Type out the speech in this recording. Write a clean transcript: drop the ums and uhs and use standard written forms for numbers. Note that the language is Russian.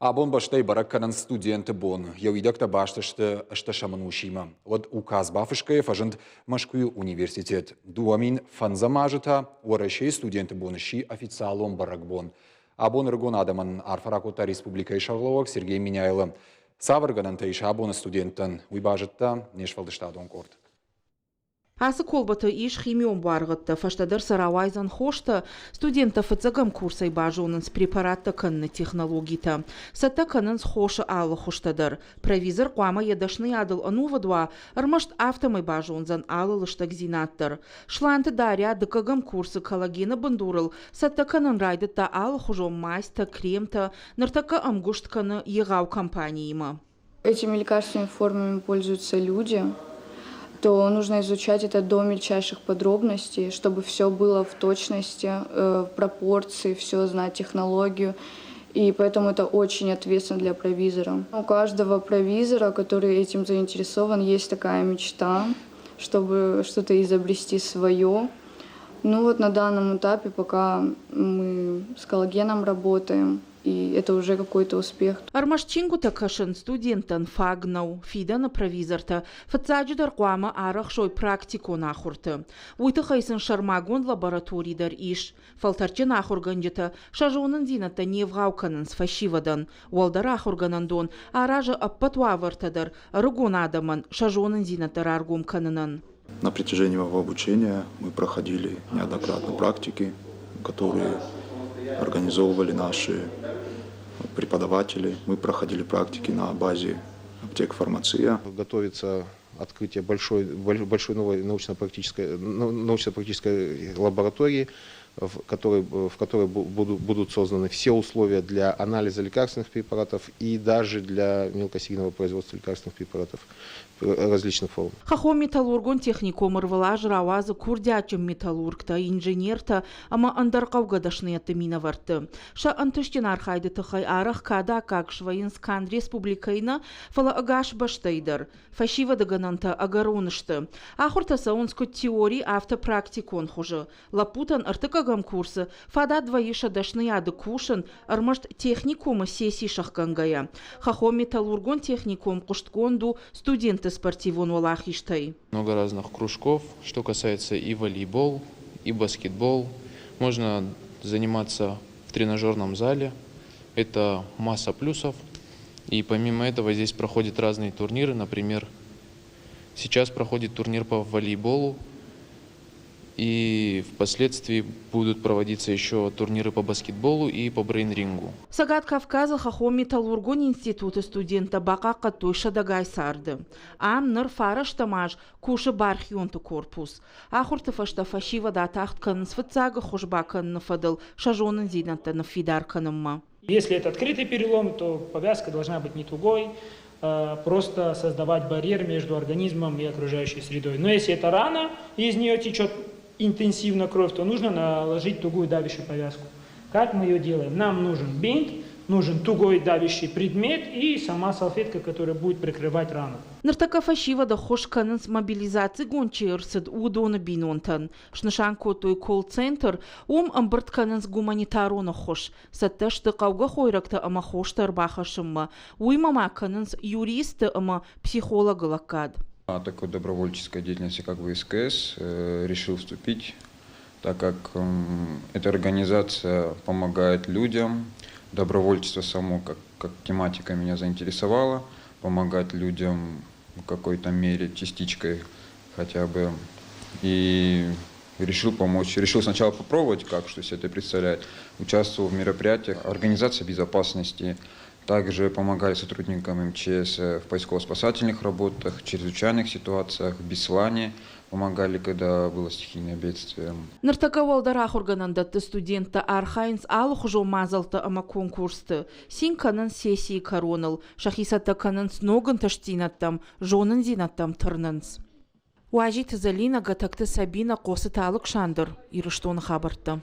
Абон баштай баракканан студенты бон. Яуидакта башташты ашташаманушима. Вот указ Бафышкаев ажент Машкую университет. Дуамин фанзамажыта, уарашей студенты боныши официалом баракбон. Абон ргон адаман Арфаракота Республика Ишарловак Сергей Миняйло. Саваргананта Ишабона студентан уйбажытта нешвалдыштадон корт. Асы колбаты иш химион барғытты. Фаштадар саравайзан хошты студента фыцагам курсай бажонынс препаратты кынны технологита. Сатта кынынс хошы алы хоштадар. Провизор қуама едашны адыл анувадва армашт автомай бажонзан алы лыштак зинаттыр. Шланты даря дыкагам курсы коллагена бандурыл. Сатта кынын райдытта алы хужом майста, кремта, ныртака амгушт кыны егау компанияма. Этими лекарственными формами пользуются люди, то нужно изучать это до мельчайших подробностей, чтобы все было в точности, в пропорции, все знать технологию. И поэтому это очень ответственно для провизора. У каждого провизора, который этим заинтересован, есть такая мечта, чтобы что-то изобрести свое. Ну вот на данном этапе, пока мы с коллагеном работаем, и это уже какой-то успех. Армашчингу такашын студентан фагнау, фидана провизорта, фацаджидар қуама арах шой практику нахурты. Уйты хайсын шармагон лабораторийдар иш. Фалтарчын ахурганжыта, шажонын зинатта невгауканын сфашивадан. Уалдар ахурганандон, аража аппатуавартадар, рыгон адаман, шажонын зинаттар аргум канынын. На протяжении моего обучения мы проходили неоднократно практики, которые организовывали наши преподаватели. Мы проходили практики на базе аптек «Фармация». Готовится открытие большой новой научно-практической лаборатории, в которой будут созданы все условия для анализа лекарственных препаратов и даже для мелкосерийного производства лекарственных препаратов различных форм. Хахо металлургон техникум рвалаж равазы курдячым металлургта, инженерта, ама андарқаугадашнеты минаварты. Ша антыштен архайды тахай арах када как Шваинскан республикайна фала агаш баштайдар. Фашива дагананта агаронышты. Ахурта саунско теории автопрактикон хуже. Лапутан артыкагам курсы фада двоиша дашнаяды кушан армашт техникума сессии шахкангая. Хахо металлургон техникум куштконду студенты спортивон валахиштай. Много разных кружков, что касается и волейбол, и баскетбол. Можно заниматься в тренажерном зале. Это масса плюсов. И помимо этого здесь проходят разные турниры. Например, сейчас проходит турнир по волейболу. И впоследствии будут проводиться еще турниры по баскетболу и по брейн-рингу. Сагат Кавказа хахо металлургон институты студента бака катой шадагай сарды. Ам ныр фараш тамаж куши бархионты корпус. Ахурты фашта фашива да тахт канн свыцага хошбакан нафадал шажонын зинатта нафидар канымма. Если это открытый перелом, то повязка должна быть не тугой, просто создавать барьер между организмом и окружающей средой. Но если это рана, и из нее течет интенсивно кровь, то нужно наложить тугую давящую повязку. Как мы ее делаем? Нам нужен бинт, нужен тугой давящий предмет и сама салфетка, которая будет прикрывать рану. Ныртака фашива да хошканынс мобилизации гончерсид удона бинонтан. Шнышанко той колл-центр амбартканынс гуманитарона хош. Сатташты кауга хойракта ама хоштар бахашымма. Уймамаканынс юристы ама психолога лакад. Такой добровольческой деятельности, как ВСКС, решил вступить, так как эта организация помогает людям. Добровольчество само, как тематика, меня заинтересовала. Помогать людям в какой-то мере, частичкой хотя бы. И решил помочь. Решил сначала попробовать, что себе это представляет. Участвовал в мероприятиях организации безопасности. Также помогали сотрудникам МЧС в поисково-спасательных работах, чрезвычайных ситуациях, в Беслане. Помогали, когда было стихийное бедствие. Ныртака валдарах органандатты студента архайнс алых жо мазалта ама конкурсты. Син канан сессии коронал. Шахисата кананс ноган таштинаттам, жонын зинаттам тырнанс. Уажит залина гатакты Сабина косы талык шандыр. Ирыштон хабарты.